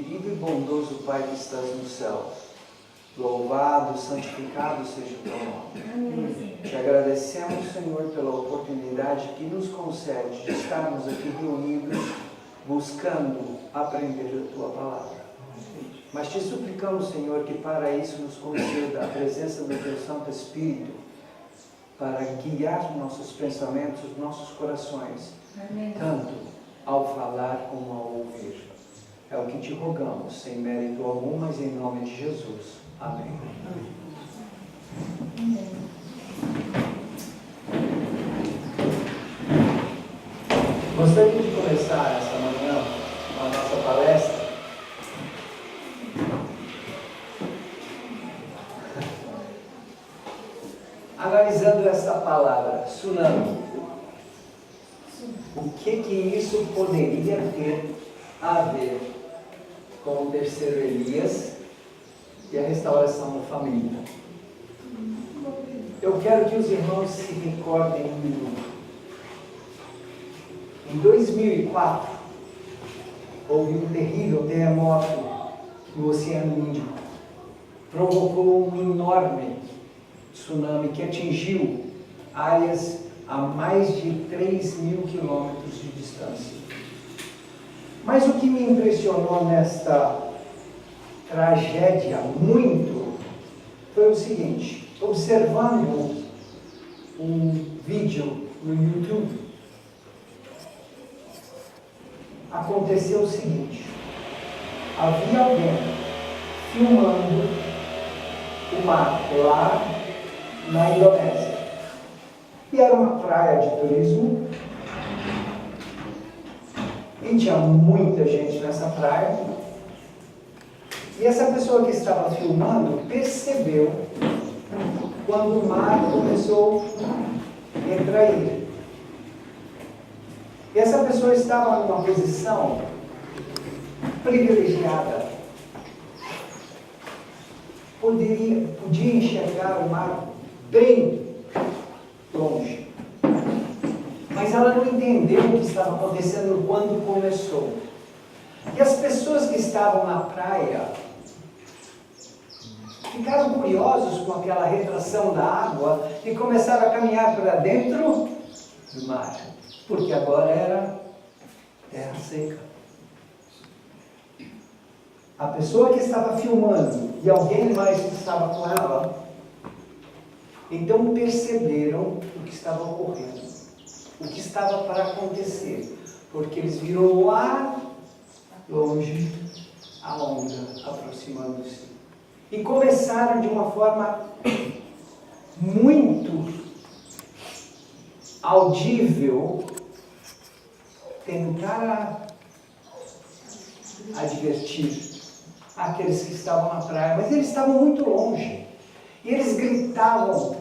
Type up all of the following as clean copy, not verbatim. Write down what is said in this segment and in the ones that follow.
querido e bondoso Pai que estás nos céus, louvado, santificado seja o teu nome. Te agradecemos, Senhor, pela oportunidade que nos concede de estarmos aqui reunidos, buscando aprender a tua palavra. Mas te suplicamos, Senhor, que para isso nos conceda a presença do teu Santo Espírito, para guiar nossos pensamentos, nossos corações, tanto ao falar como ao ouvir. É o que te rogamos, sem mérito algum, mas em nome de Jesus. Amém. Gostaria de começar essa manhã a nossa palestra analisando essa palavra, tsunami. O que isso poderia ter a ver com o terceiro Elias e a restauração da família? Eu quero que os irmãos se recordem um minuto. Em 2004, houve um terrível terremoto no Oceano Índico. Provocou um enorme tsunami que atingiu áreas a mais de 3.000 quilômetros de distância. Mas o que me impressionou nesta tragédia muito foi o seguinte: observando um vídeo no YouTube, aconteceu o seguinte: havia alguém filmando o mar lá na Indonésia. E era uma praia de turismo. E tinha muita gente nessa praia. E essa pessoa que estava filmando percebeu quando o mar começou a retrair. E essa pessoa estava numa posição privilegiada. Podia enxergar o mar bem longe. Mas ela não entendeu o que estava acontecendo quando começou. E as pessoas que estavam na praia ficaram curiosos com aquela retração da água e começaram a caminhar para dentro do mar, porque agora era terra seca. A pessoa que estava filmando e alguém mais que estava com ela, então perceberam o que estava ocorrendo, o que estava para acontecer, porque eles viram lá longe a onda aproximando-se. E começaram de uma forma muito audível tentar advertir aqueles que estavam na praia, mas eles estavam muito longe. E eles gritavam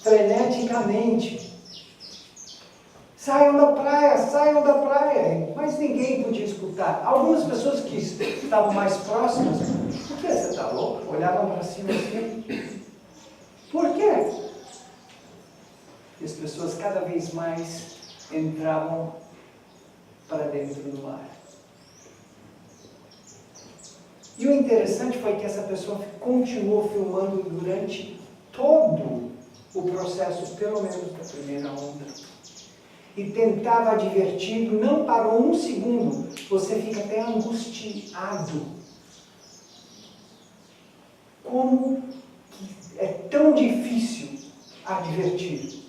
freneticamente: saiam da praia, saiam da praia. Mas ninguém podia escutar. Algumas pessoas que estavam mais próximas: por que você está louco? Olhavam para cima assim. Por quê? E as pessoas cada vez mais entravam para dentro do mar. E o interessante foi que essa pessoa continuou filmando durante todo o processo, pelo menos da primeira onda. E tentava advertir, não parou um segundo, você fica até angustiado. Como é tão difícil advertir?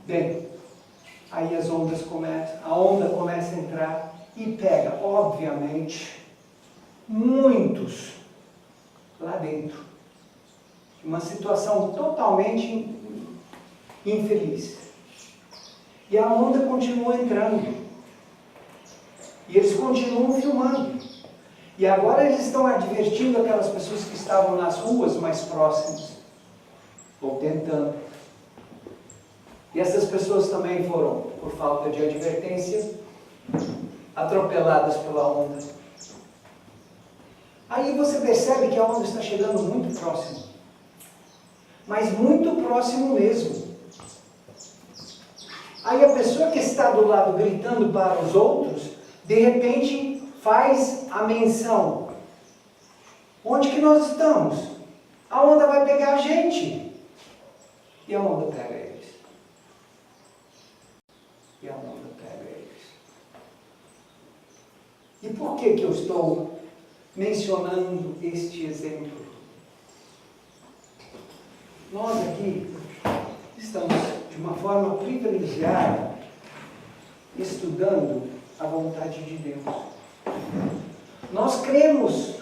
Bem, aí a onda começa a entrar e pega, obviamente, muitos lá dentro. Uma situação totalmente infeliz. E a onda continua entrando. E eles continuam filmando. E agora eles estão advertindo aquelas pessoas que estavam nas ruas mais próximas. Ou tentando. E essas pessoas também foram, por falta de advertência, atropeladas pela onda. Aí você percebe que a onda está chegando muito próximo. Mas muito próximo mesmo. Aí a pessoa que está do lado gritando para os outros, de repente faz a menção. Onde que nós estamos? A onda vai pegar a gente. E a onda pega eles. E a onda pega eles. E por que eu estou mencionando este exemplo? Nós aqui estamos de uma forma privilegiada estudando a vontade de Deus. Nós cremos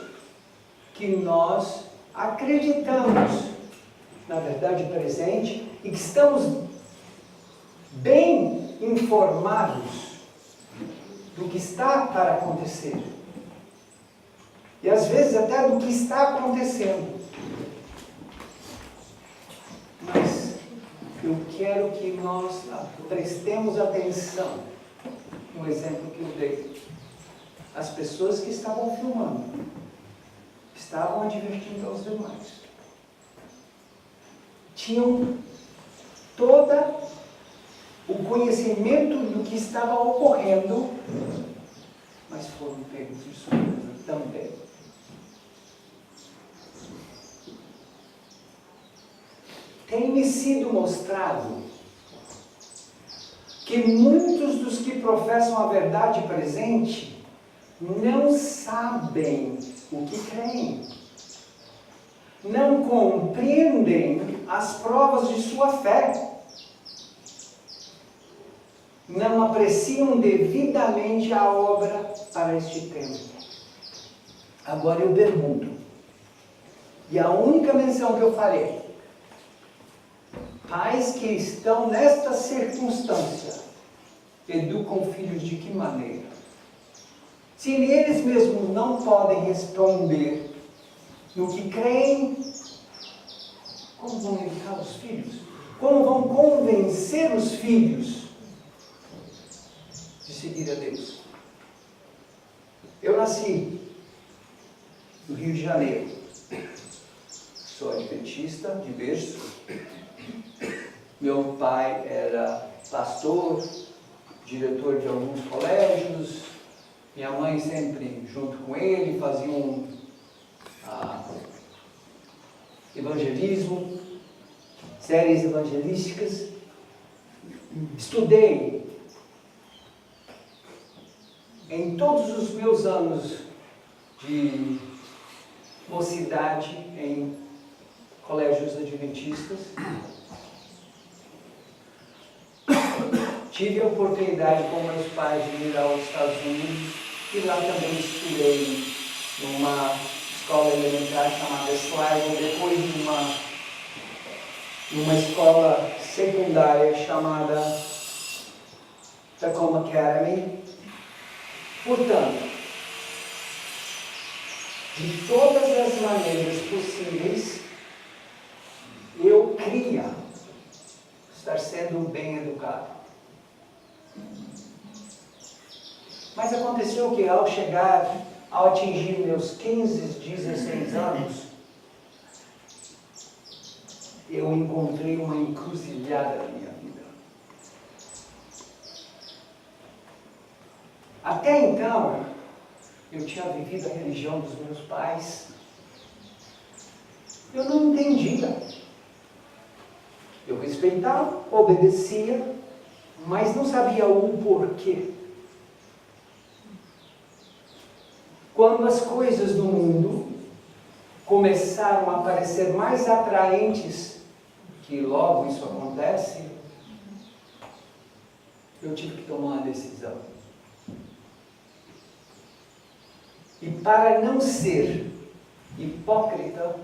que nós acreditamos na verdade presente e que estamos bem informados do que está para acontecer. E às vezes até do que está acontecendo. Mas eu quero que nós prestemos atenção no exemplo que eu dei. As pessoas que estavam filmando estavam advertindo aos demais. Tinham todo o conhecimento do que estava ocorrendo, mas foram pegos de surpresa também. Tem-me sido mostrado que muitos dos que professam a verdade presente não sabem o que creem. Não compreendem as provas de sua fé. Não apreciam devidamente a obra para este tempo. Agora eu pergunto, e a única menção que eu farei, pais que estão nesta circunstância, educam filhos de que maneira? Se eles mesmos não podem responder no que creem, como vão educar os filhos? Como vão convencer os filhos de seguir a Deus? Eu nasci no Rio de Janeiro. Sou adventista de berço. Meu pai era pastor, diretor de alguns colégios. Minha mãe sempre junto com ele fazia evangelismo, séries evangelísticas. Estudei em todos os meus anos de mocidade em colégios adventistas. Tive a oportunidade com meus pais de ir aos Estados Unidos e lá também estudei numa escola elementar chamada Sligo, depois numa escola secundária chamada Tacoma Academy. Portanto, de todas as maneiras possíveis, eu queria estar sendo bem educado. Mas aconteceu que ao atingir meus 15, 16 anos, eu encontrei uma encruzilhada na minha vida. Até então, eu tinha vivido a religião dos meus pais. Eu não entendia. Eu respeitava, obedecia, mas não sabia o porquê. Quando as coisas do mundo começaram a parecer mais atraentes, que logo isso acontece, eu tive que tomar uma decisão. E para não ser hipócrita,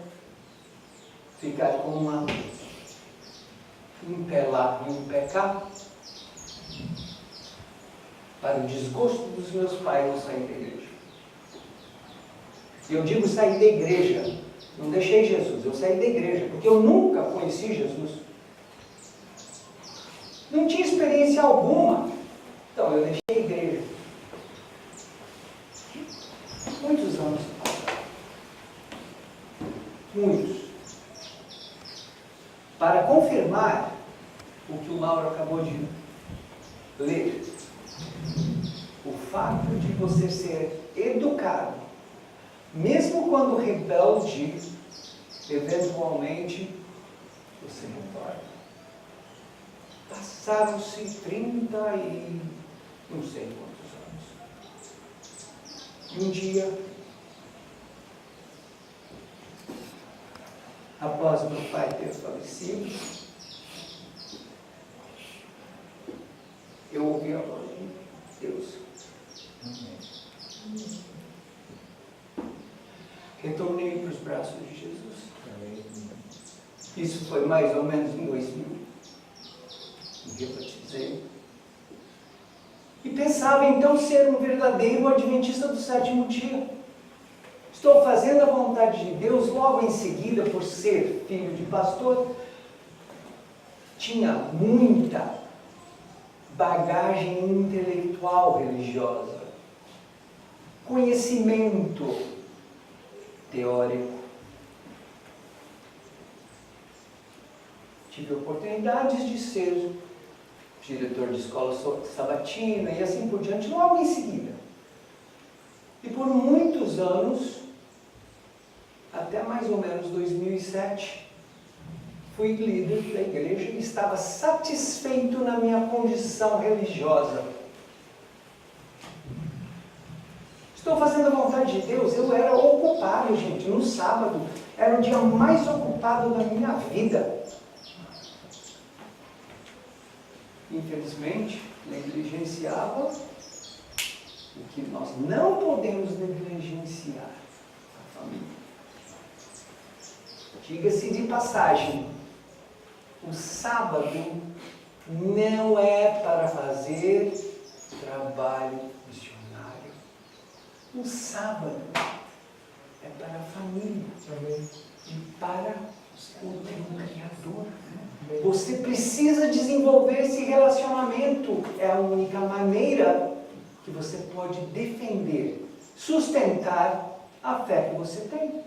ficar com um pé lá e um pé cá, para o desgosto dos meus pais, eu saí da igreja. E eu digo sair da igreja, não deixei Jesus, eu saí da igreja, porque eu nunca conheci Jesus. Não tinha experiência alguma, então eu deixei a igreja. Muitos anos passaram. Muitos. Para confirmar o que o Mauro acabou de ler, o fato de você ser educado, mesmo quando rebelde, eventualmente você retorna. Passaram-se 30 e não sei quantos anos. E um dia, após meu pai ter falecido, eu ouvi a voz de Deus. Retornei para os braços de Jesus. Isso foi mais ou menos em 2000. Me rebatizei. E pensava então ser um verdadeiro adventista do sétimo dia. Estou fazendo a vontade de Deus, logo em seguida, por ser filho de pastor, tinha muita bagagem intelectual religiosa, conhecimento teórico. Tive oportunidades de ser diretor de escola sabatina e assim por diante, logo em seguida. E por muitos anos, até mais ou menos 2007, fui líder da igreja e estava satisfeito na minha condição religiosa. Estou fazendo a vontade de Deus. Eu era ocupado, gente, no sábado. Era o dia mais ocupado da minha vida. Infelizmente, negligenciava o que nós não podemos negligenciar: a família. Diga-se de passagem, o sábado não é para fazer trabalho missionário. O sábado é para a família e para o teu Criador. Você precisa desenvolver esse relacionamento. É a única maneira que você pode defender, sustentar a fé que você tem.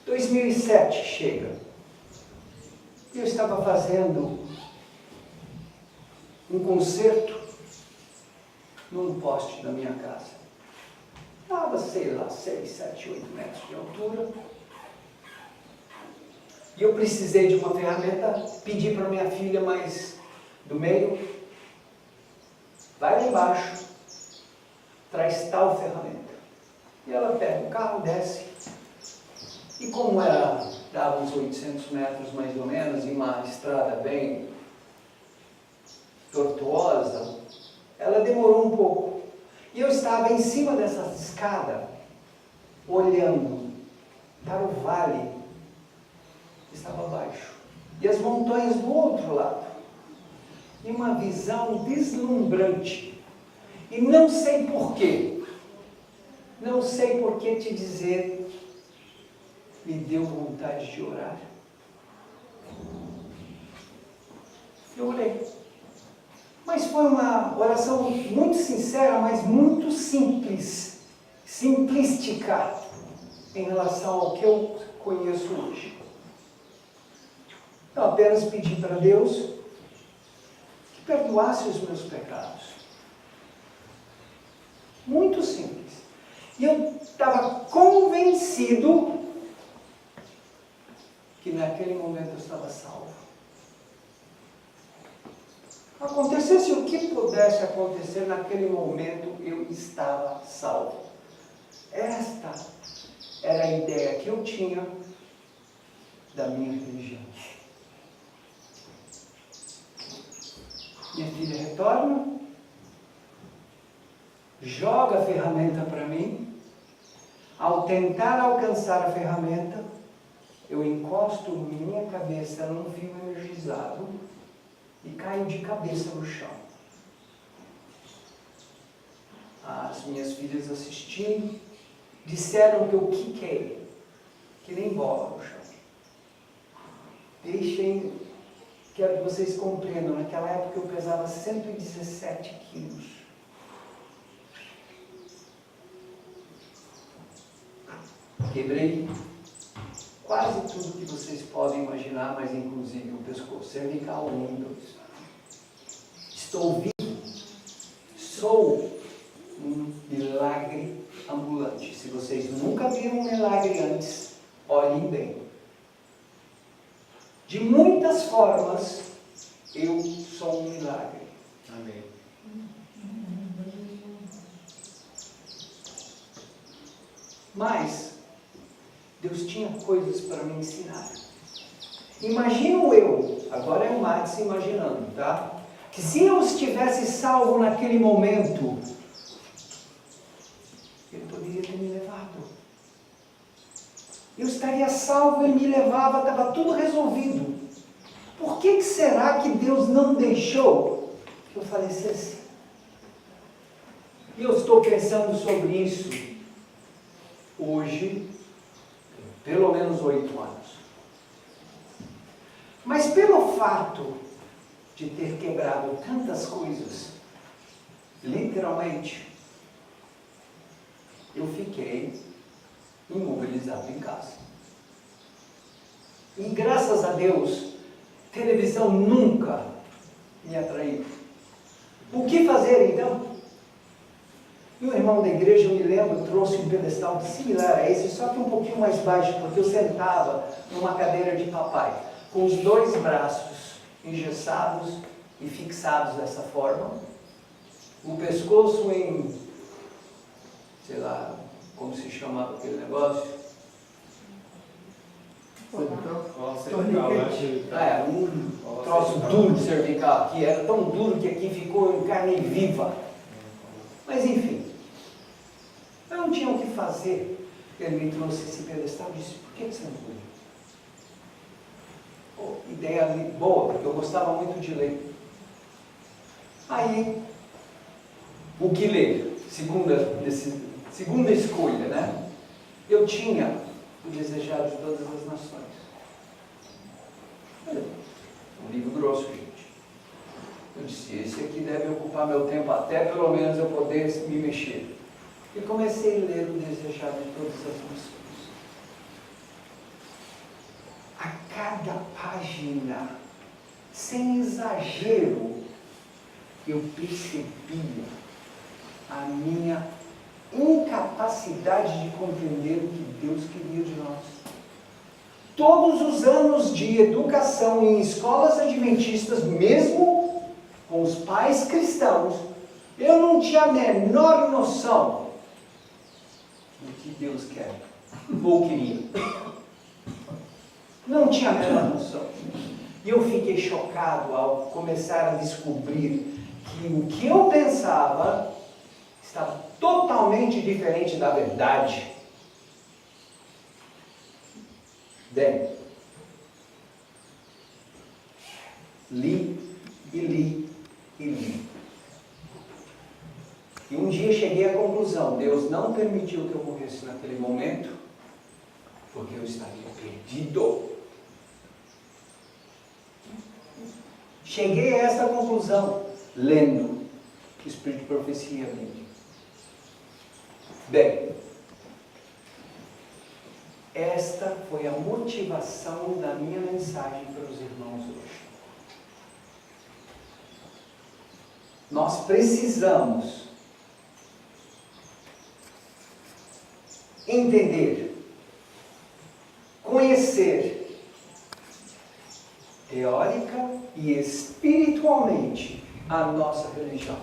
2007 chega. Eu estava fazendo um concerto num poste da minha casa. Estava, sei lá, 6, 7, 8 metros de altura. E eu precisei de uma ferramenta, pedi para minha filha mais do meio, vai lá embaixo, traz tal ferramenta. E ela pega o carro, desce. E como dava uns 800 metros mais ou menos, em uma estrada bem tortuosa, ela demorou um pouco. E eu estava em cima dessa escada, olhando para o vale que estava abaixo. E as montanhas do outro lado. E uma visão deslumbrante. E não sei porquê. Não sei por que te dizer, me deu vontade de orar. Eu orei. Mas foi uma oração muito sincera, mas muito simples, simplística, em relação ao que eu conheço hoje. Eu apenas pedi para Deus que perdoasse os meus pecados. Muito simples. E eu estava convencido que naquele momento eu estava salvo. Acontecesse o que pudesse acontecer, naquele momento eu estava salvo. Esta era a ideia que eu tinha da minha religião. Minha filha retorna, joga a ferramenta para mim. Ao tentar alcançar a ferramenta, eu encosto minha cabeça num fio energizado e caio de cabeça no chão. As minhas filhas assistindo disseram que eu quiquei, que nem bola no chão. Quero que vocês compreendam, naquela época eu pesava 117 quilos. Quebrei quase tudo que vocês podem imaginar, mas inclusive o pescoço cervical, 1 e 2. Estou vivo, sou um milagre ambulante. Se vocês nunca viram um milagre antes, olhem bem. De muitas formas, eu sou um milagre. Amém. Mas Deus tinha coisas para me ensinar. Imagino eu, agora é o Max imaginando, tá? Que se eu estivesse salvo naquele momento, ele poderia ter me levado. Eu estaria salvo, ele me levava, estava tudo resolvido. Por que será que Deus não deixou que eu falecesse? E eu estou pensando sobre isso hoje, pelo menos 8 anos. Mas pelo fato de ter quebrado tantas coisas, literalmente, eu fiquei imobilizado em casa. E graças a Deus, televisão nunca me atraiu. O que fazer então? E o irmão da igreja, eu me lembro, trouxe um pedestal similar a esse, só que um pouquinho mais baixo, porque eu sentava numa cadeira de papai, com os 2 braços engessados e fixados dessa forma, o pescoço em, sei lá, como se chamava aquele negócio? Um troço duro cervical, que era tão duro que aqui ficou em carne viva. Mas enfim, eu não tinha o que fazer. Ele me trouxe esse pedestal e disse, por que você não põe? Ideia boa, porque eu gostava muito de ler. Aí, o que ler? Segunda escolha, né? Eu tinha o Desejado de Todas as Nações. Um livro grosso, gente. Eu disse, esse aqui deve ocupar meu tempo até pelo menos eu poder me mexer. E comecei a ler o Desejado de Todas as Nações. A cada página, sem exagero, eu percebia a minha incapacidade de compreender o que Deus queria de nós. Todos os anos de educação em escolas adventistas, mesmo com os pais cristãos, eu não tinha a menor noção do que Deus quer ou queria. Não tinha a menor noção. E eu fiquei chocado ao começar a descobrir que o que eu pensava estava totalmente diferente da verdade. Bem, li e li e li. E um dia cheguei à conclusão, Deus não permitiu que eu morresse naquele momento, porque eu estaria perdido. Cheguei a essa conclusão, lendo Espírito de Profecia, Bíblia. Bem, esta foi a motivação da minha mensagem para os irmãos hoje. Nós precisamos entender, conhecer, teórica e espiritualmente, a nossa religião.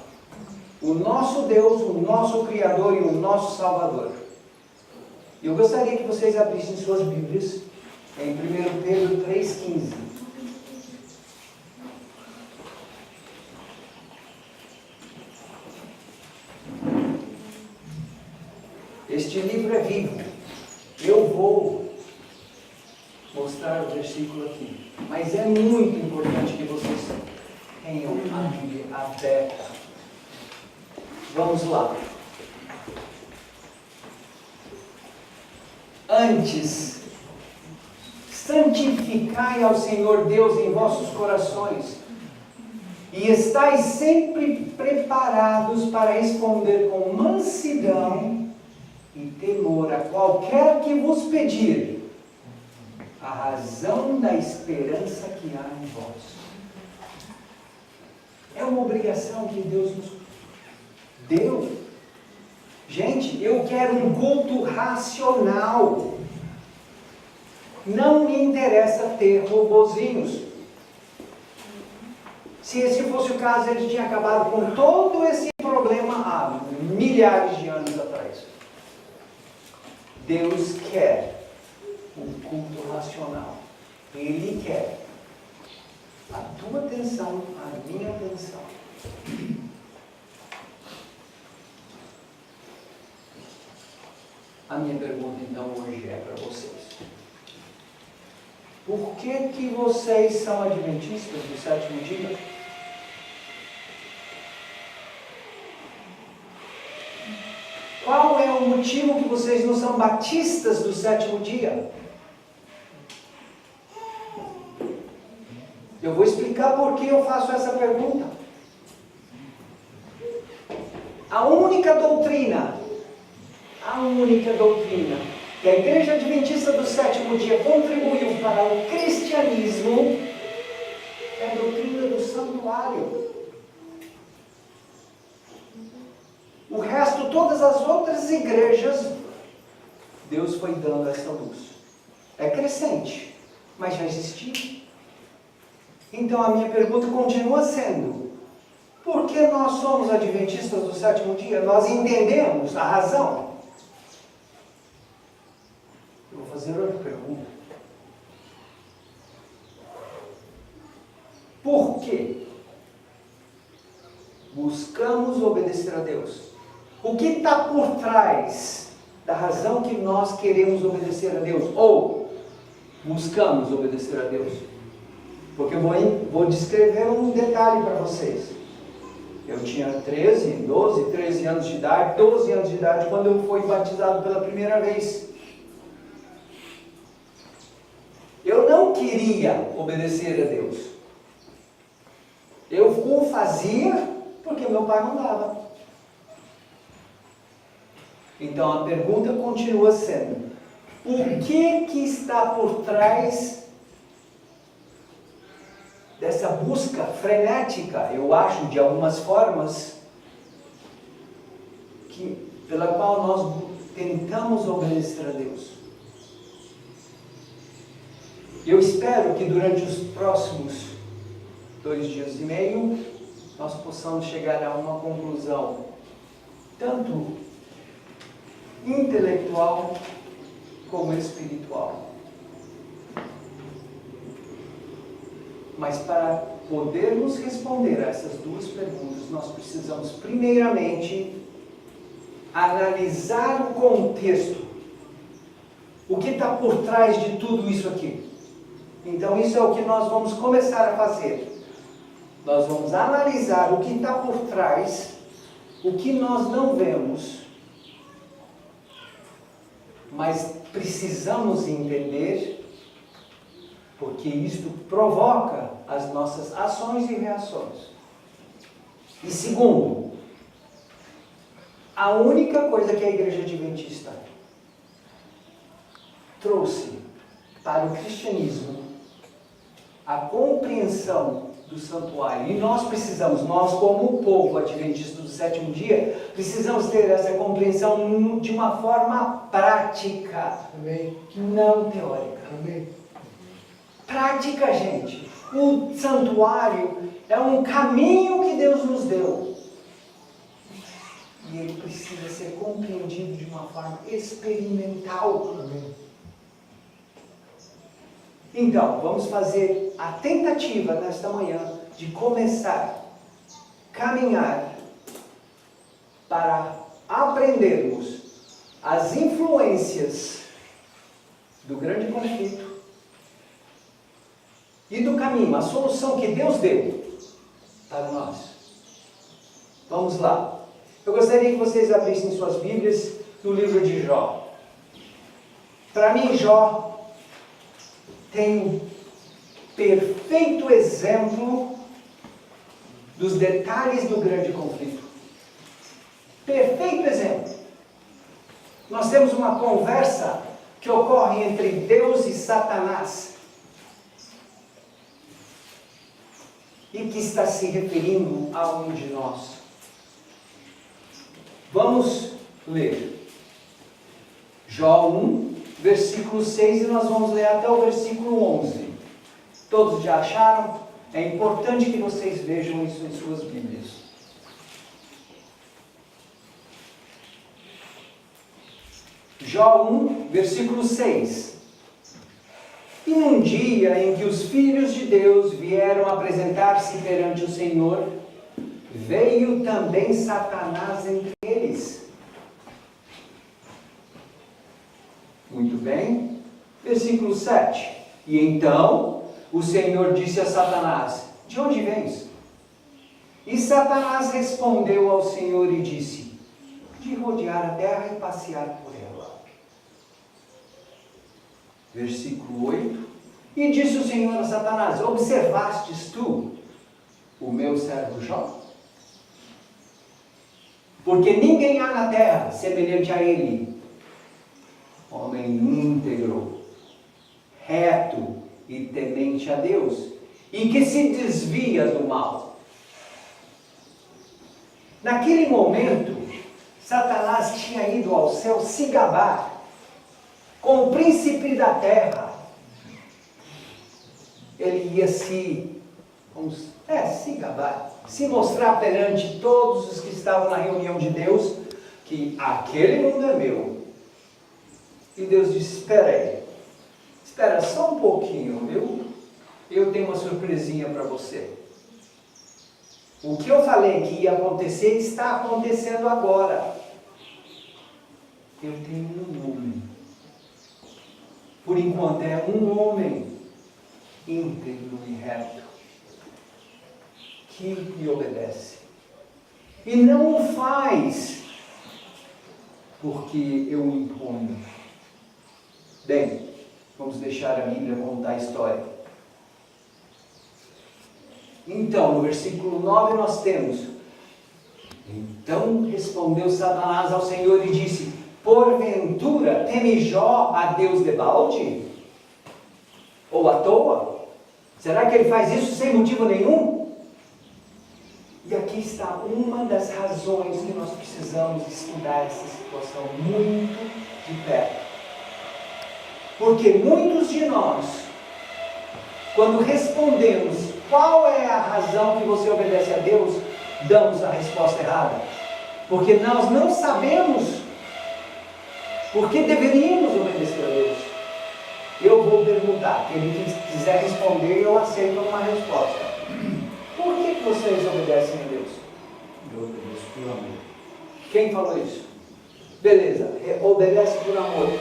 O nosso Deus, o nosso Criador e o nosso Salvador. Eu gostaria que vocês abrissem suas Bíblias em 1 Pedro 3,15. Este livro é vivo. Eu vou mostrar o versículo aqui. Mas é muito importante que vocês tenham a Bíblia aberta. Vamos lá. Antes, santificai ao Senhor Deus em vossos corações, e estais sempre preparados para responder com mansidão e temor a qualquer que vos pedir a razão da esperança que há em vós. É uma obrigação que Deus nos deu Gente, eu quero um culto racional. Não me interessa ter robozinhos. Se esse fosse o caso, ele tinha acabado com todo esse problema há milhares de anos atrás. Deus quer um culto racional. Ele quer a tua atenção, a minha atenção. A minha pergunta então hoje é para vocês. Por que vocês são adventistas do sétimo dia? Qual é o motivo que vocês não são batistas do sétimo dia? Eu vou explicar por que eu faço essa pergunta. A única doutrina que a Igreja Adventista do sétimo dia contribuiu para o cristianismo é a doutrina do santuário. O resto, todas as outras igrejas, Deus foi dando essa luz. É crescente, mas já existia. Então a minha pergunta continua sendo: por que nós somos adventistas do sétimo dia? Nós entendemos a razão? Eu vou fazer outra pergunta. Por que buscamos obedecer a Deus? O que está por trás da razão que nós queremos obedecer a Deus? Ou buscamos obedecer a Deus? Porque eu vou descrever um detalhe para vocês. Eu tinha 13 anos de idade, 12 anos de idade, quando eu fui batizado pela primeira vez. Eu não queria obedecer a Deus. Eu o fazia porque meu pai mandava. Então a pergunta continua sendo: o que está por trás dessa busca frenética, eu acho, de algumas formas, pela qual nós tentamos obedecer a Deus? Eu espero que durante os próximos 2 dias e meio, nós possamos chegar a uma conclusão, tanto intelectual como espiritual. Mas para podermos responder a essas duas perguntas, nós precisamos primeiramente analisar o contexto. O que está por trás de tudo isso aqui? Então isso é o que nós vamos começar a fazer. Nós vamos analisar o que está por trás, o que nós não vemos, mas precisamos entender, porque isto provoca as nossas ações e reações. E segundo, a única coisa que a Igreja Adventista trouxe para o cristianismo, a compreensão do santuário. E nós como povo adventista do sétimo dia, precisamos ter essa compreensão de uma forma prática. Amém. Não teórica. Amém. Prática, gente. O santuário é um caminho que Deus nos deu. E ele precisa ser compreendido de uma forma experimental. Amém. Então, vamos fazer a tentativa nesta manhã de começar a caminhar para aprendermos as influências do grande conflito e do caminho, a solução que Deus deu para nós. Vamos lá. Eu gostaria que vocês abrissem suas Bíblias no livro de Jó. Para mim, Jó tem um perfeito exemplo dos detalhes do grande conflito. Perfeito exemplo. Nós temos uma conversa que ocorre entre Deus e Satanás e que está se referindo a um de nós. Vamos ler Jó 1, versículo 6, e nós vamos ler até o versículo 11. Todos já acharam? É importante que vocês vejam isso em suas Bíblias. Jó 1, versículo 6. E num dia em que os filhos de Deus vieram apresentar-se perante o Senhor, veio também Satanás entre eles. Muito bem. Versículo 7. E então o Senhor disse a Satanás: de onde vens? E Satanás respondeu ao Senhor e disse: de rodear a terra e passear por ela. Versículo 8. E disse o Senhor a Satanás: observastes tu o meu servo Jó? Porque ninguém há na terra semelhante a ele, homem íntegro, reto e temente a Deus, e que se desvia do mal. Naquele momento, Satanás tinha ido ao céu se gabar com o príncipe da terra. Ele ia se gabar, se mostrar perante todos os que estavam na reunião de Deus, que aquele mundo é meu. E Deus disse: espera aí, espera só um pouquinho, viu? Eu tenho uma surpresinha para você. O que eu falei que ia acontecer, está acontecendo agora. Eu tenho um homem. Por enquanto é um homem íntegro e reto, que me obedece. E não o faz porque eu o imponho. Bem, vamos deixar a Bíblia contar a história. Então, no versículo 9 nós temos: então respondeu Satanás ao Senhor e disse: porventura teme Jó a Deus debalde? Ou à toa? Será que ele faz isso sem motivo nenhum? E aqui está uma das razões que nós precisamos estudar essa situação muito de perto. Porque muitos de nós, quando respondemos qual é a razão que você obedece a Deus, damos a resposta errada. Porque nós não sabemos por que deveríamos obedecer a Deus. Eu vou perguntar, quem quiser responder, eu aceito uma resposta. Por que vocês obedecem a Deus? Eu obedeço por amor. Quem falou isso? Beleza, obedece por amor.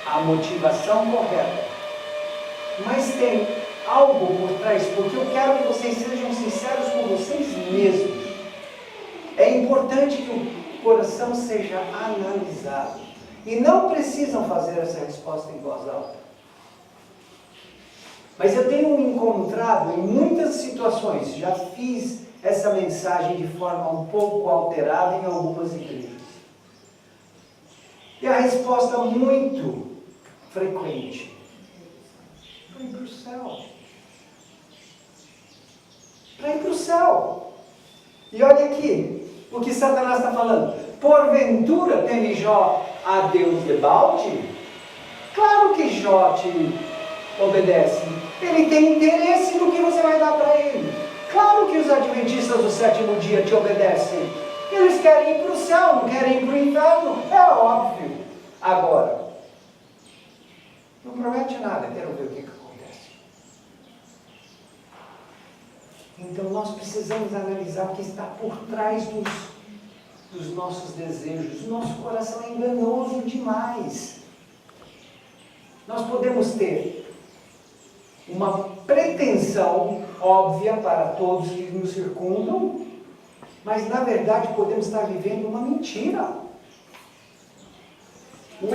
A motivação correta. Mas tem algo por trás, porque eu quero que vocês sejam sinceros com vocês mesmos. É importante que o coração seja analisado. E não precisam fazer essa resposta em voz alta. Mas eu tenho encontrado em muitas situações, já fiz essa mensagem de forma um pouco alterada em algumas igrejas. E a resposta muito frequente: para ir para o céu. Para ir para o céu. E olha aqui o que Satanás está falando. Porventura teme Jó a Deus debalde? Claro que Jó te obedece. Ele tem interesse no que você vai dar para ele. Claro que os adventistas do sétimo dia te obedecem. Eles querem ir para o céu, não querem ir para o inferno. É óbvio. Agora, não promete nada, quero ver o que acontece. Então nós precisamos analisar o que está por trás dos nossos desejos. O nosso coração é enganoso demais. Nós podemos ter uma pretensão óbvia para todos que nos circundam, mas na verdade podemos estar vivendo uma mentira. O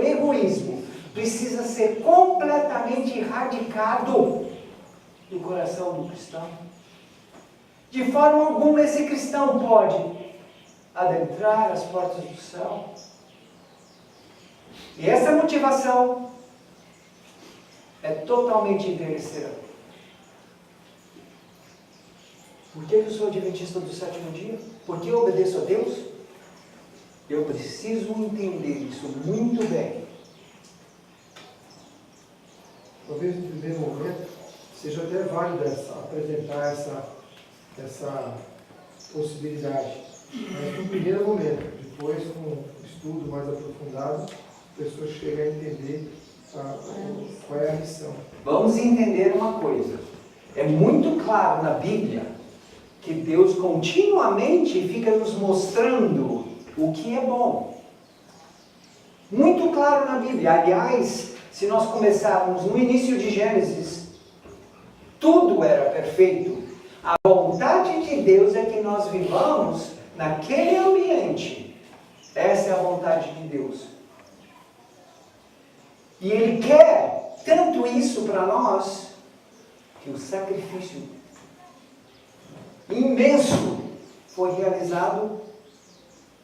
egoísmo precisa ser completamente erradicado do coração do cristão. De forma alguma esse cristão pode adentrar as portas do céu. E essa motivação é totalmente interesseira. Por que eu sou adventista do sétimo dia? Porque eu obedeço a Deus? Eu preciso entender isso muito bem. Talvez no primeiro momento seja até válido apresentar essa possibilidade. Mas no primeiro momento, depois com um estudo mais aprofundado, a pessoa chega a entender qual é a missão. Vamos entender uma coisa. É muito claro na Bíblia que Deus continuamente fica nos mostrando o que é bom. Muito claro na Bíblia. Aliás, se nós começarmos no início de Gênesis, tudo era perfeito. A vontade de Deus é que nós vivamos naquele ambiente. Essa é a vontade de Deus. E Ele quer tanto isso para nós, que o sacrifício imenso foi realizado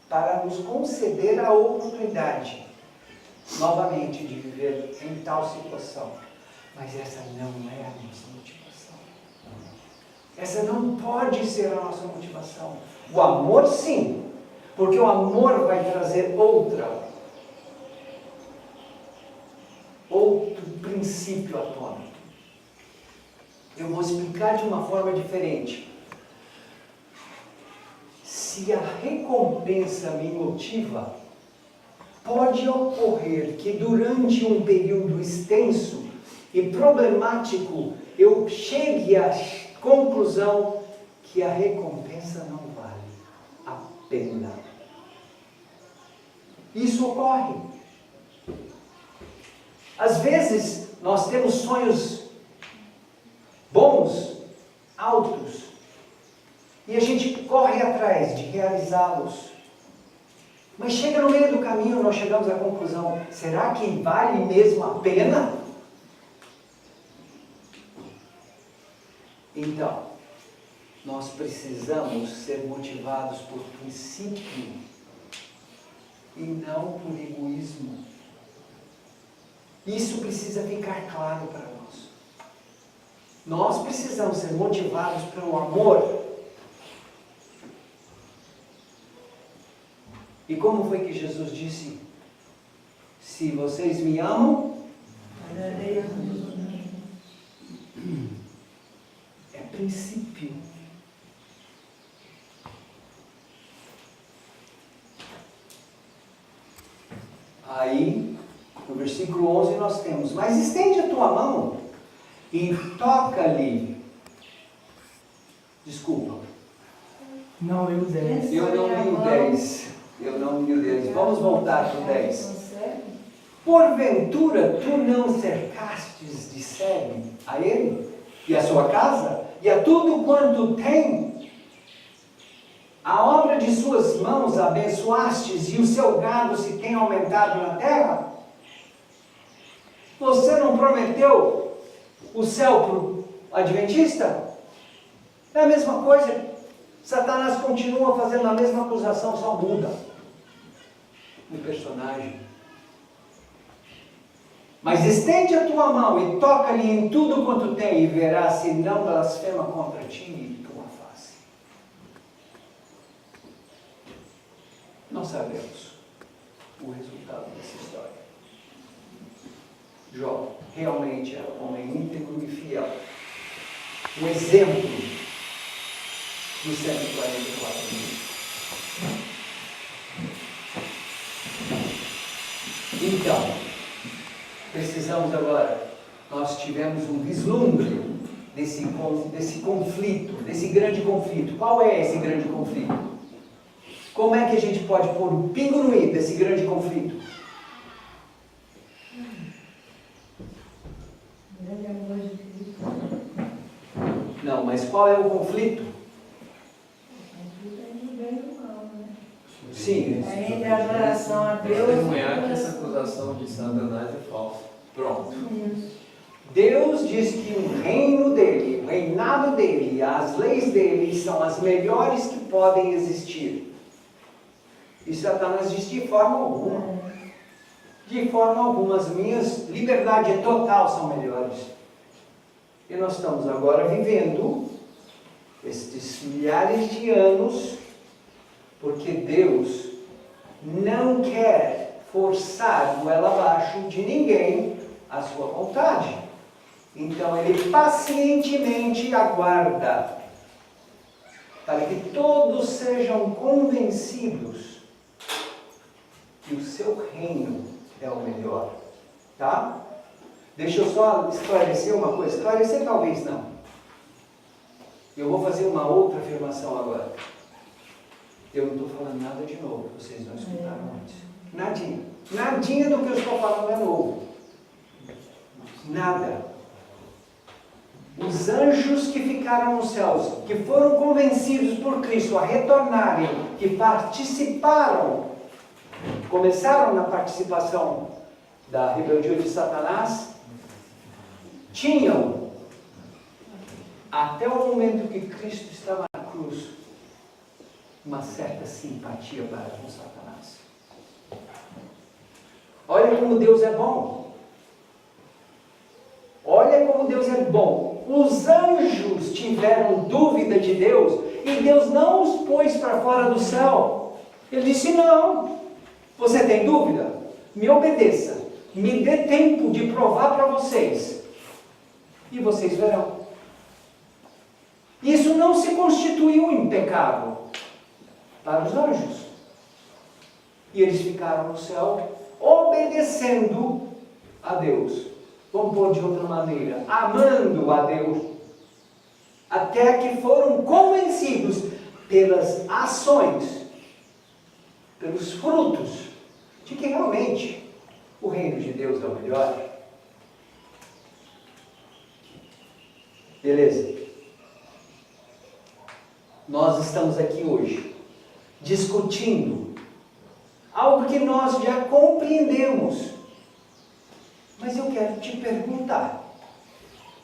para nos conceder a oportunidade, novamente, de viver em tal situação. Mas essa não é a nossa motivação. Essa não pode ser a nossa motivação. O amor, sim, porque o amor vai trazer outro princípio à tona. Eu vou explicar de uma forma diferente. Se a recompensa me motiva, pode ocorrer que durante um período extenso e problemático eu chegue à conclusão que a recompensa não vale a pena. Isso ocorre. Às vezes nós temos sonhos bons, altos, e a gente corre atrás de realizá-los. Mas chega no meio do caminho, nós chegamos à conclusão: será que vale mesmo a pena? Então, nós precisamos ser motivados por princípio e não por egoísmo. Isso precisa ficar claro para nós. Nós precisamos ser motivados pelo amor. E como foi que Jesus disse? Se vocês me amam, é princípio. Aí, no versículo 11 nós temos: mas estende a tua mão e toca-lhe. Desculpa. Não, eu 10. Eu não li o 10. Vamos voltar para o 10. Porventura tu não cercastes de sede a ele e a sua casa e a tudo quanto tem? A obra de suas mãos abençoastes e o seu gado se tem aumentado na terra? Você não prometeu o céu para o adventista? É a mesma coisa. Satanás continua fazendo a mesma acusação, só muda o personagem. Mas estende a tua mão e toca-lhe em tudo quanto tem, e verás se não blasfema contra ti e tua face. Nós sabemos o resultado dessa história. Jó realmente era um homem íntegro e fiel. Um exemplo dos 144 mil. Então, precisamos agora, nós tivemos um vislumbre desse conflito, desse grande conflito. Qual é esse grande conflito? Como é que a gente pode pôr um pingo no i desse grande conflito? Não, mas qual é o conflito? Sim. Ainda a adoração a Deus. Testemunhar que essa acusação de Satanás é falsa. Pronto. Deus diz que o reino dele, o reinado dele, as leis dele são as melhores que podem existir. E Satanás diz: de forma alguma. De forma alguma, as minhas liberdade total são melhores. E nós estamos agora vivendo estes milhares de anos, porque Deus não quer forçar goela abaixo de ninguém a sua vontade. Então ele pacientemente aguarda para que todos sejam convencidos que o seu reino é o melhor. Tá? Deixa eu só esclarecer uma coisa. Esclarecer talvez não. Eu vou fazer uma outra afirmação agora. Eu não estou falando nada de novo, vocês não escutaram antes. Nadinha. Nadinha do que eu estou falando é novo. Nada. Os anjos que ficaram nos céus, que foram convencidos por Cristo a retornarem, que participaram, começaram na participação da rebeldia de Satanás, tinham, até o momento que Cristo estava na cruz, uma certa simpatia para com Satanás. Olha como Deus é bom. Olha como Deus é bom. Os anjos tiveram dúvida de Deus e Deus não os pôs para fora do céu. Ele disse: não, você tem dúvida? Me obedeça. Me dê tempo de provar para vocês. E vocês verão. Isso não se constituiu em pecado para os anjos. E eles ficaram no céu obedecendo a Deus. Vamos pôr de outra maneira, amando a Deus. Até que foram convencidos pelas ações, pelos frutos, de que realmente o reino de Deus é o melhor. Beleza? Nós estamos aqui hoje discutindo algo que nós já compreendemos. Mas eu quero te perguntar,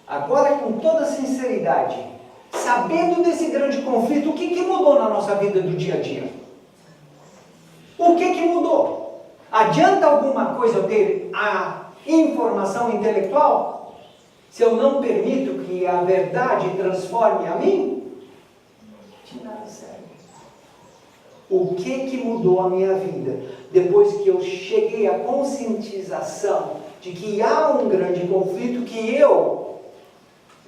agora com toda sinceridade, sabendo desse grande conflito, o que mudou na nossa vida do dia a dia? O que mudou? Adianta alguma coisa eu ter a informação intelectual, se eu não permito que a verdade transforme a mim? De nada serve. O que mudou a minha vida depois que eu cheguei à conscientização de que há um grande conflito, que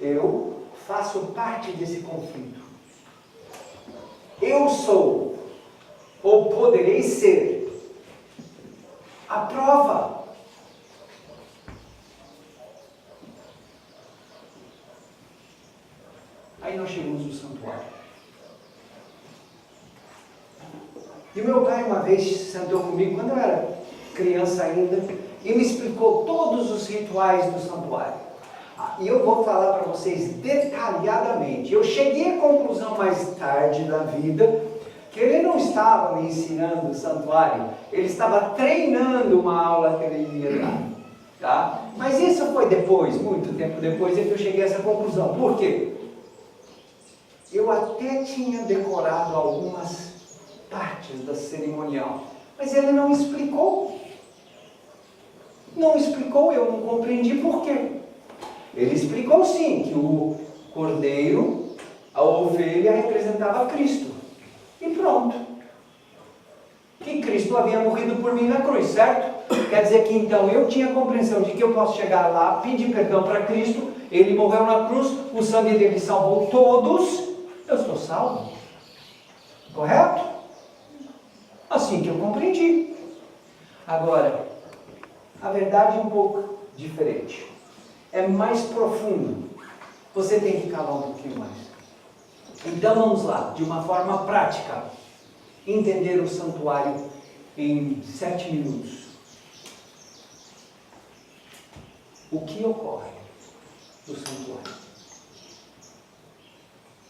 eu faço parte desse conflito. Eu sou, ou poderei ser, a prova. Aí nós chegamos no santuário. E o meu pai uma vez sentou comigo, quando eu era criança ainda, e me explicou todos os rituais do santuário. E eu vou falar para vocês detalhadamente. Eu cheguei à conclusão mais tarde da vida que ele não estava me ensinando o santuário, ele estava treinando uma aula que ele ia dar. Tá? Mas isso foi depois, muito tempo depois, é que eu cheguei a essa conclusão. Por quê? Eu até tinha decorado algumas partes da cerimonial, mas ele não explicou. Não explicou, eu não compreendi por quê. Ele explicou sim, que o cordeiro, a ovelha, representava Cristo. E pronto. Que Cristo havia morrido por mim na cruz, certo? Quer dizer que então eu tinha a compreensão de que eu posso chegar lá, pedir perdão para Cristo, ele morreu na cruz, o sangue dele salvou todos, eu estou salvo. Correto? Assim que eu compreendi. Agora, a verdade é um pouco diferente. É mais profundo. Você tem que calar um pouquinho mais. Então vamos lá, de uma forma prática, entender o santuário em 7 minutos. O que ocorre no santuário?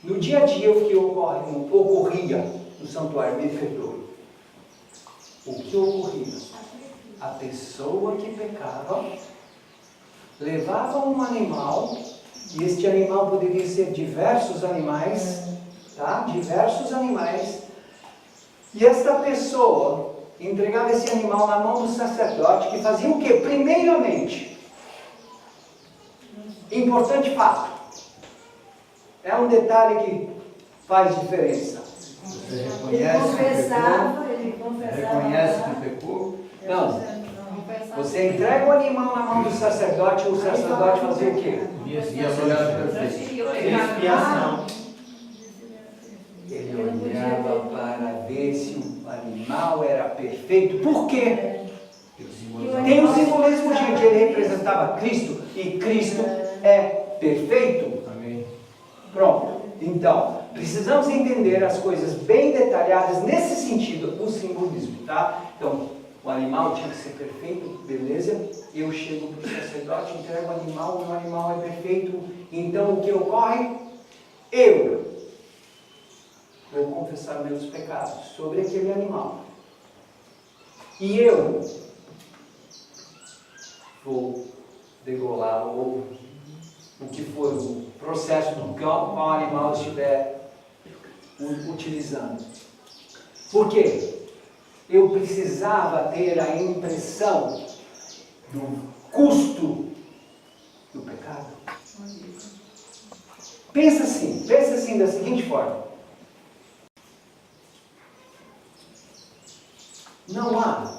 No dia a dia, o que ocorria no santuário, me perdoe. O que ocorria? A pessoa que pecava levava um animal, e este animal poderia ser diversos animais, tá? Diversos animais, e esta pessoa entregava esse animal na mão do sacerdote, que fazia o quê? Primeiramente, importante fato, é um detalhe que faz diferença. Ele confessava Não. Você entrega o animal na mão do sacerdote, o sacerdote fazia o quê? Expiação. Ele olhava para ver se o animal era perfeito. Por quê? Tem o simbolismo de que ele representava Cristo e Cristo é perfeito. Amém. Pronto. Então, precisamos entender as coisas bem detalhadas nesse sentido, o simbolismo, tá? Então, o animal tinha que ser perfeito, beleza? Eu chego para o sacerdote, entrego o animal é perfeito. Então, o que ocorre? Eu vou confessar meus pecados sobre aquele animal. E eu vou degolar ou o que for o processo do qual o animal estiver utilizando. Por quê? Eu precisava ter a impressão do custo do pecado. Pensa assim da seguinte forma. Não há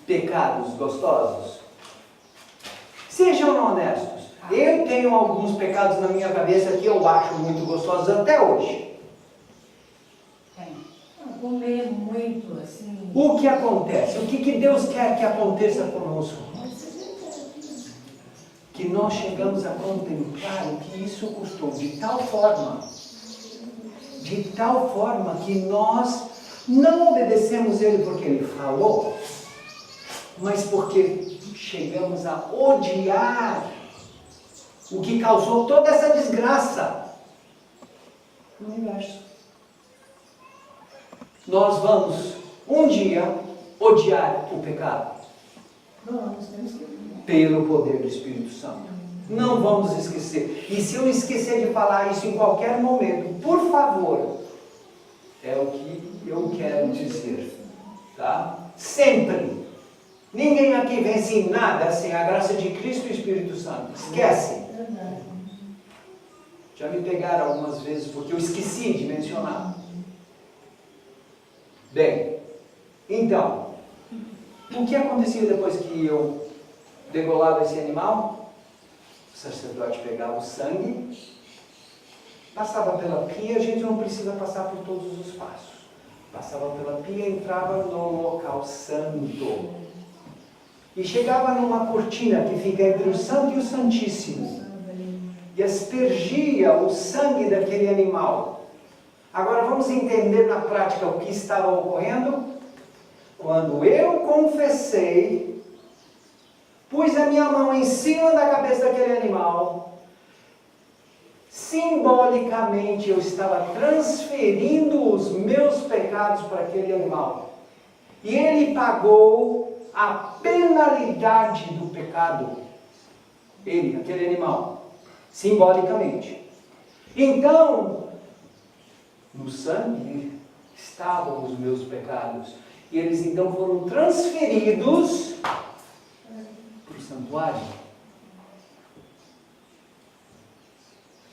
pecados gostosos? Sejam honestos. Eu tenho alguns pecados na minha cabeça que eu acho muito gostosos até hoje. Comer muito, assim. O que acontece? O que Deus quer que aconteça conosco? Que nós chegamos a contemplar o que isso custou de tal forma que nós não obedecemos Ele porque Ele falou, mas porque chegamos a odiar o que causou toda essa desgraça no universo. Nós vamos um dia odiar o pecado pelo poder do Espírito Santo. Não vamos esquecer. E se eu esquecer de falar isso em qualquer momento, por favor, é o que eu quero dizer, tá? Sempre. Ninguém aqui vence em nada sem a graça de Cristo e o Espírito Santo. Esquece. Já me pegaram algumas vezes porque eu esqueci de mencionar. Bem, então, o que acontecia depois que eu degolava esse animal? O sacerdote pegava o sangue, passava pela pia, a gente não precisa passar por todos os passos. Passava pela pia e entrava no local santo. E chegava numa cortina que fica entre o santo e o santíssimo. E aspergia o sangue daquele animal. Agora vamos entender na prática o que estava ocorrendo. Quando eu confessei, pus a minha mão em cima da cabeça daquele animal, simbolicamente eu estava transferindo os meus pecados para aquele animal. E ele pagou a penalidade do pecado. Ele, aquele animal, simbolicamente. Então, no sangue estavam os meus pecados. E eles então foram transferidos para o santuário.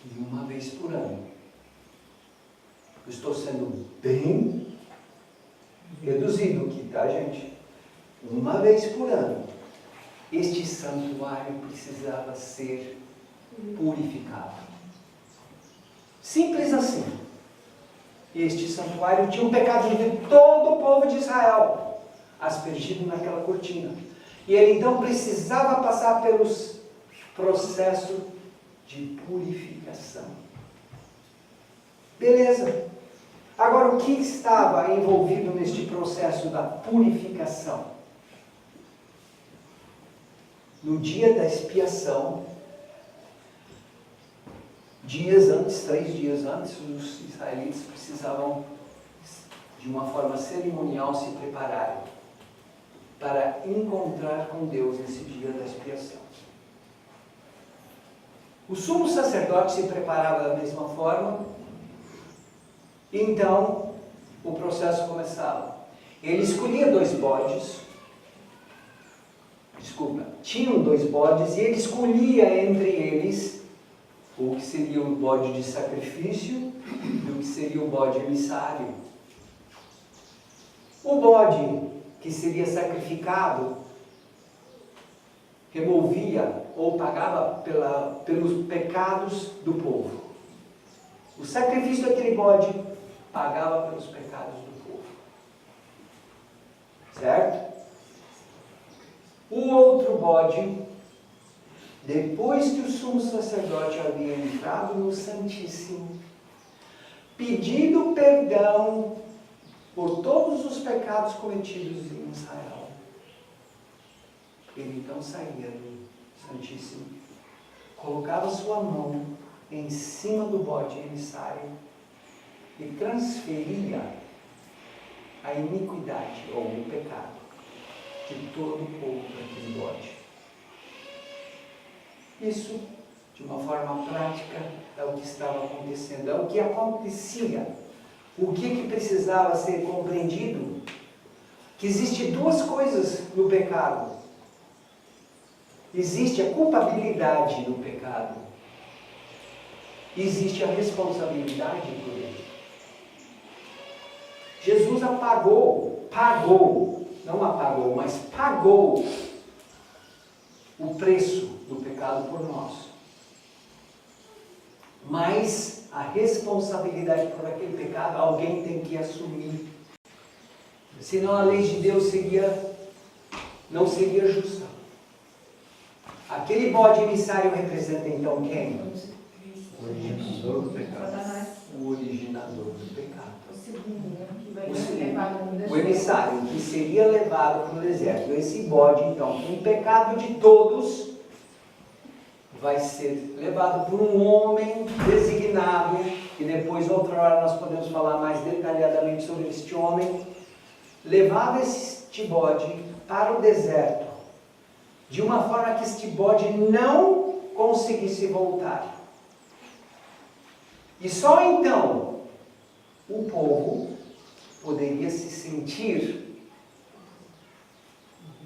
E uma vez por ano. Eu estou sendo bem reduzido aqui, tá, gente? Uma vez por ano. Este santuário precisava ser purificado. Simples assim. Este santuário tinha o pecado de todo o povo de Israel, aspergido naquela cortina. E ele então precisava passar pelos processos de purificação. Beleza. Agora, o que estava envolvido neste processo da purificação? No dia da expiação, dias antes, 3 dias antes, os israelitas precisavam, de uma forma cerimonial, se prepararem para encontrar com Deus nesse dia da expiação. O sumo sacerdote se preparava da mesma forma, então o processo começava. Ele escolhia 2 bodes, tinham 2 bodes, e ele escolhia entre eles o que seria o bode de sacrifício e o que seria o bode emissário. O bode que seria sacrificado removia ou pagava pelos pecados do povo. O sacrifício daquele bode pagava pelos pecados do povo. Certo? O outro bode, depois que o sumo sacerdote havia entrado no Santíssimo, pedido perdão por todos os pecados cometidos em Israel, ele então saía do Santíssimo, colocava sua mão em cima do bode emissário e transferia a iniquidade ou o pecado de todo o povo daquele bode. Isso, de uma forma prática, é o que estava acontecendo, é o que acontecia. O que precisava ser compreendido? Que existem duas coisas no pecado. Existe a culpabilidade no pecado. Existe a responsabilidade por ele. Jesus não apagou, mas pagou o preço do pecado por nós. Mas a responsabilidade por aquele pecado alguém tem que assumir. Senão a lei de Deus não seria justa. Aquele bode emissário representa então quem? O originador do pecado. O originador do pecado. O segundo, né? Que vai levar no deserto. O emissário que seria levado para o deserto. Esse bode, então, com o pecado de todos, vai ser levado por um homem designado, e depois, outra hora, nós podemos falar mais detalhadamente sobre este homem. Levava este bode para o deserto, de uma forma que este bode não conseguisse voltar. E só então o povo poderia se sentir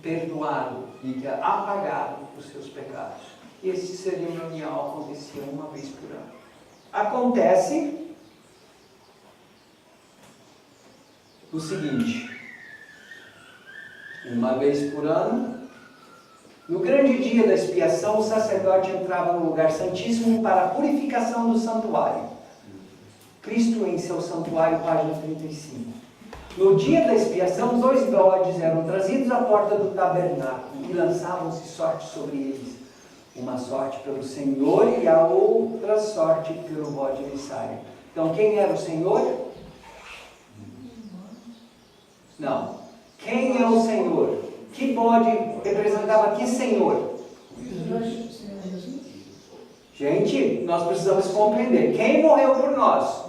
perdoado e apagado os seus pecados. Esse cerimonial acontecia uma vez por ano. Acontece o seguinte: uma vez por ano, no grande dia da expiação, o sacerdote entrava no lugar santíssimo para a purificação do santuário. Cristo em seu santuário, página 35. No dia da expiação, 2 bodes eram trazidos à porta do tabernáculo e lançavam-se sorte sobre eles. Uma sorte pelo Senhor e a outra sorte pelo bode emissário. Então, quem era o Senhor? Não. Quem é o Senhor? Que bode representava que Senhor? Gente, nós precisamos compreender. Quem morreu por nós?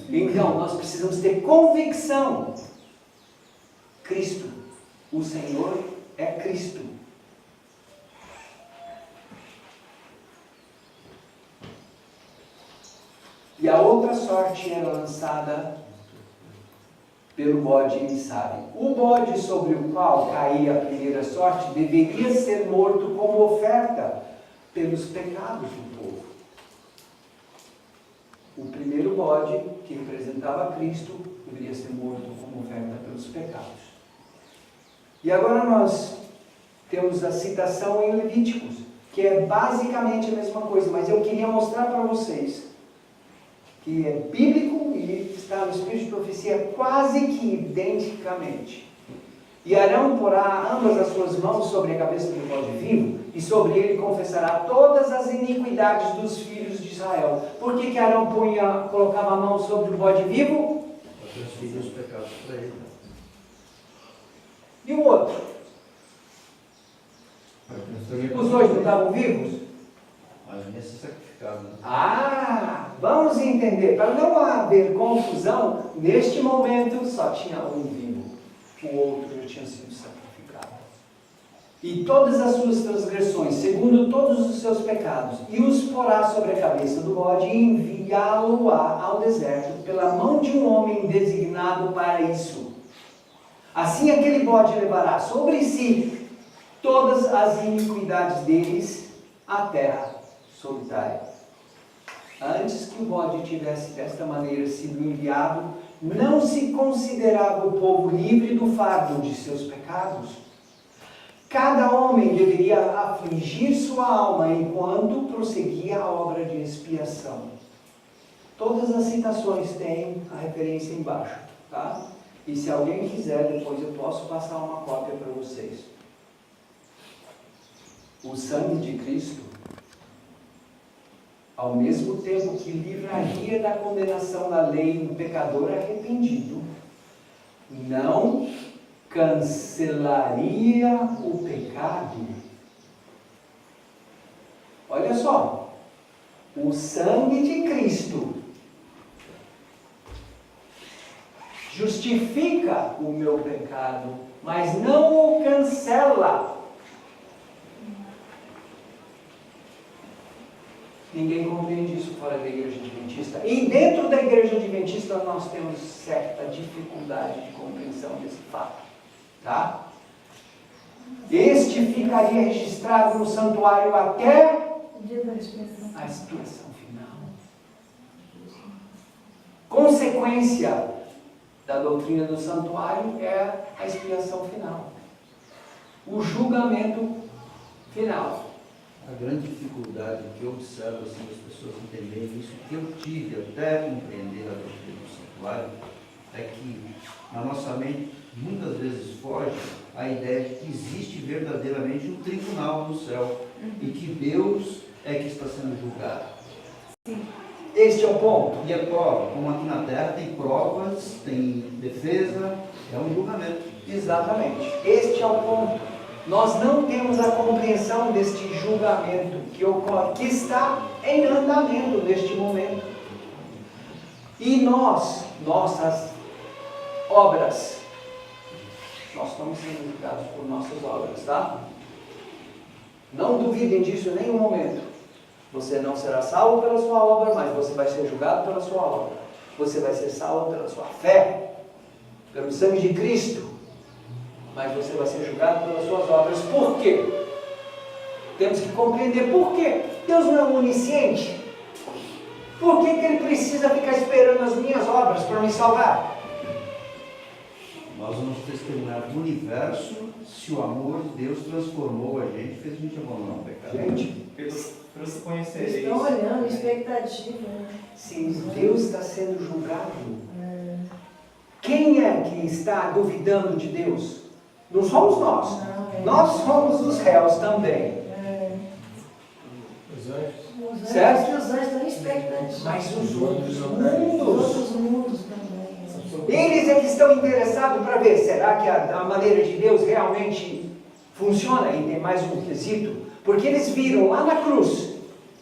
Então, nós precisamos ter convicção. Cristo. O Senhor é Cristo. E a outra sorte era lançada pelo bode emissário. O bode sobre o qual caía a primeira sorte deveria ser morto como oferta pelos pecados do povo. O primeiro bode, que representava Cristo, deveria ser morto como oferta pelos pecados. E agora nós temos a citação em Levíticos, que é basicamente a mesma coisa, mas eu queria mostrar para vocês que é bíblico e está no Espírito de Profecia quase que identicamente. E Arão porá ambas as suas mãos sobre a cabeça do bode vivo, e sobre ele confessará todas as iniquidades dos filhos de Israel. Por que Arão colocava a mão sobre o bode vivo? Para transferir os pecados para ele. E o outro? Os dois não estavam vivos? Mas vinha ser sacrificado, né? Vamos entender. Para não haver confusão, neste momento só tinha um vivo. O outro já tinha sido sacrificado. E todas as suas transgressões, segundo todos os seus pecados, e os porá sobre a cabeça do bode e enviá-lo-á ao deserto pela mão de um homem designado para isso. Assim aquele bode levará sobre si todas as iniquidades deles à terra solitária. Antes que o bode tivesse desta maneira sido enviado, não se considerava o povo livre do fardo de seus pecados. Cada homem deveria afligir sua alma enquanto prosseguia a obra de expiação. Todas as citações têm a referência embaixo, tá? E se alguém quiser, depois eu posso passar uma cópia para vocês. O sangue de Cristo, ao mesmo tempo que livraria da condenação da lei um pecador arrependido, não cancelaria o pecado. Olha só, o sangue de Cristo justifica o meu pecado, mas não o cancela. Ninguém compreende isso fora da igreja adventista. E dentro da igreja adventista nós temos certa dificuldade de compreensão desse fato. Tá? Este ficaria registrado no santuário até a expiação final. Consequência da doutrina do santuário é a expiação final. O julgamento final. A grande dificuldade que eu observo assim, as pessoas entenderem isso, que eu tive até compreender a doutrina do santuário, é que na nossa mente muitas vezes foge a ideia de que existe verdadeiramente um tribunal no céu e que Deus é que está sendo julgado. Este é o ponto. E é prova, como aqui na terra tem provas, tem defesa, é um julgamento. Exatamente. Este é o ponto. Nós não temos a compreensão deste julgamento que ocorre, que está em andamento neste momento. E nossas obras, nós estamos sendo julgados por nossas obras, tá? Não duvidem disso em nenhum momento. Você não será salvo pela sua obra, mas você vai ser julgado pela sua obra. Você vai ser salvo pela sua fé, pelo sangue de Cristo, mas você vai ser julgado pelas suas obras. Por quê? Temos que compreender por quê. Deus não é onisciente. Por que Ele precisa ficar esperando as minhas obras para me salvar? Nós vamos testemunhar do universo se o amor de Deus transformou a gente e fez a gente abandonar o pecado. Gente, Pelos conhecereis. Estão olhando, expectativa. Né? se Deus está sendo julgado, quem é que está duvidando de Deus? Não somos nós. Nós somos os réus também. Os anjos. Certo? Os anjos estão em expectativa. Mas os outros Os mundos, outros mundos também. eles é que estão interessados para ver, será que a maneira de Deus realmente funciona? E tem mais um quesito, porque eles viram lá na cruz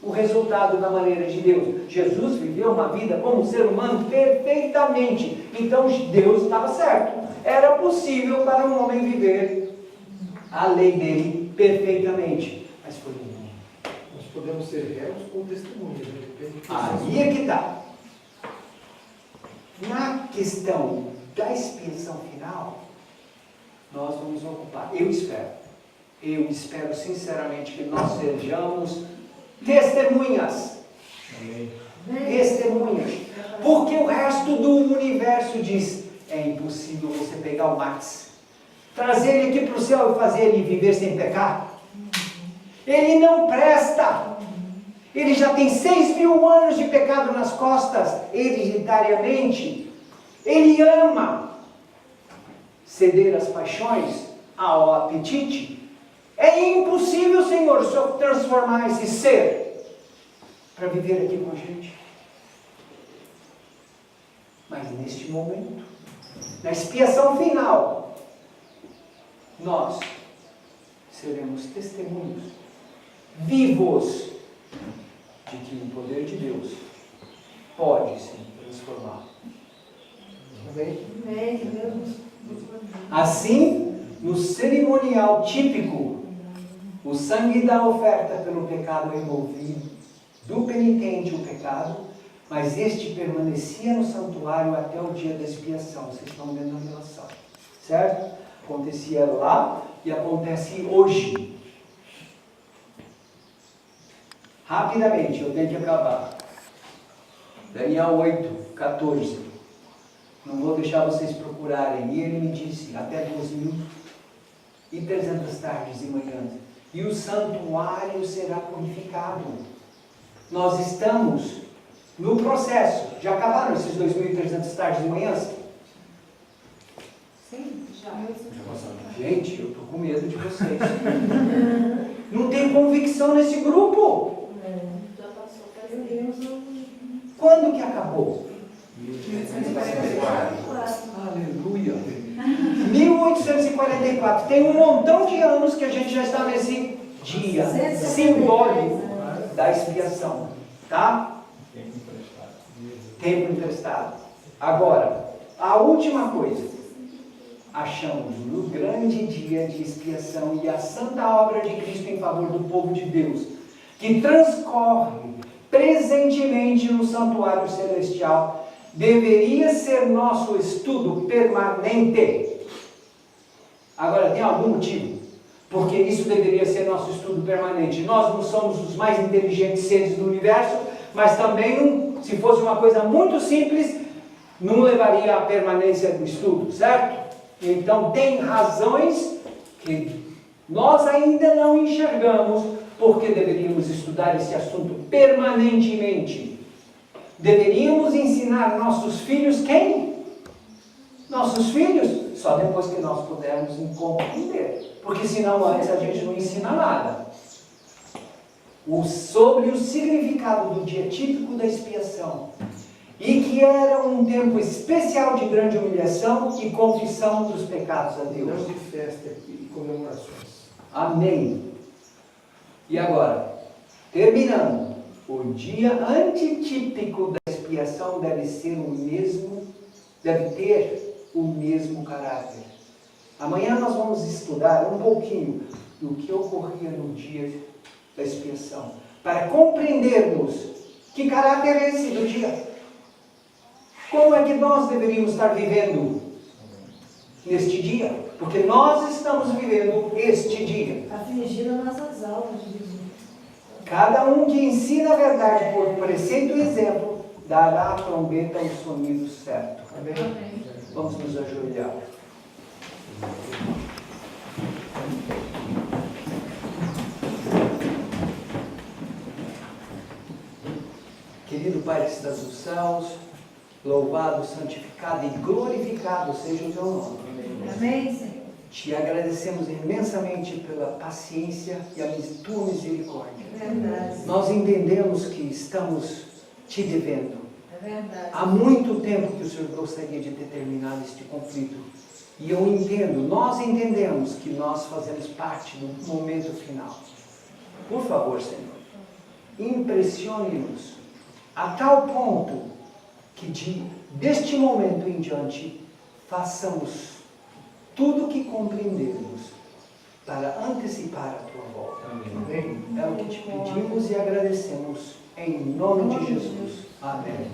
o resultado da maneira de Deus. Jesus viveu uma vida como ser humano perfeitamente, então Deus estava certo. Era possível para um homem viver a lei dele perfeitamente, mas foi um. Nós podemos ser réus ou testemunhas. Né? Depende do que Aí é que está. Na questão da expiação final, nós vamos ocupar, eu espero sinceramente que nós sejamos testemunhas. Amém. Testemunhas. Porque o resto do universo diz, é impossível você pegar o Max, trazer ele aqui para o céu e fazer ele viver sem pecar. Ele não presta. Ele já tem 6.000 anos de pecado nas costas, hereditariamente. Ele ama ceder às paixões, ao apetite. É impossível, Senhor, o Senhor transformar esse ser para viver aqui com a gente. Mas neste momento, na expiação final, nós seremos testemunhos vivos de que o poder de Deus pode se transformar. Amém? Amém. Deus. Assim, no cerimonial típico, o sangue da oferta pelo pecado removido, do penitente o pecado, mas este permanecia no santuário até o dia da expiação. Vocês estão vendo a relação, certo? Acontecia lá e acontece hoje. Rapidamente, eu tenho que acabar. Daniel 8, 14. Não vou deixar vocês procurarem. E ele me disse, até 12.000. e 300 tardes e manhãs. E o santuário será purificado. Nós estamos no processo. Já acabaram esses 2.300 tardes e manhãs? Sim, já. Gente, eu estou com medo de vocês. Não tem convicção nesse grupo. Já passou. Meu Deus, não. Quando que acabou? 1844. Aleluia. 1844. Tem um montão de anos que a gente já está nesse dia simbólico da expiação. Tá? Tempo emprestado. Agora, a última coisa. Achamos no grande dia de expiação e a santa obra de Cristo em favor do povo de Deus, que transcorre presentemente no santuário celestial, deveria ser nosso estudo permanente. Agora, tem algum motivo? Porque isso deveria ser nosso estudo permanente. Nós não somos os mais inteligentes seres do universo, mas também, se fosse uma coisa muito simples, não levaria à permanência do estudo, certo? Então, tem razões que nós ainda não enxergamos porque deveríamos estudar esse assunto permanentemente. Deveríamos ensinar nossos filhos quem? Nossos filhos? Só depois que nós pudermos compreender. Porque senão antes a gente não ensina nada. Sobre o significado do dia típico da expiação. E que era um tempo especial de grande humilhação e confissão dos pecados a Deus. Não de festa e comemorações. Amém. E agora, terminando, o dia antitípico da expiação deve ter o mesmo caráter. Amanhã nós vamos estudar um pouquinho do que ocorria no dia da expiação, para compreendermos que caráter é esse do dia. Como é que nós deveríamos estar vivendo neste dia? Porque nós estamos vivendo este dia. Afligindo nossas almas, Jesus. Cada um que ensina a verdade por preceito e exemplo, dará à trombeta o sonido certo. Amém? Vamos nos ajoelhar. Querido Pai que estás nos céus, louvado, santificado e glorificado seja o teu nome. Amém, Senhor. Te agradecemos imensamente pela paciência e a tua misericórdia. É verdade. Nós entendemos que estamos te devendo. É verdade. Há muito tempo que o Senhor gostaria de ter terminado este conflito. E eu entendo, nós entendemos que nós fazemos parte do momento final. Por favor, Senhor, impressione-nos a tal ponto que deste momento em diante façamos tudo o que compreendermos para antecipar a tua volta. Amém? É o que te pedimos e agradecemos em nome de Jesus. Amém.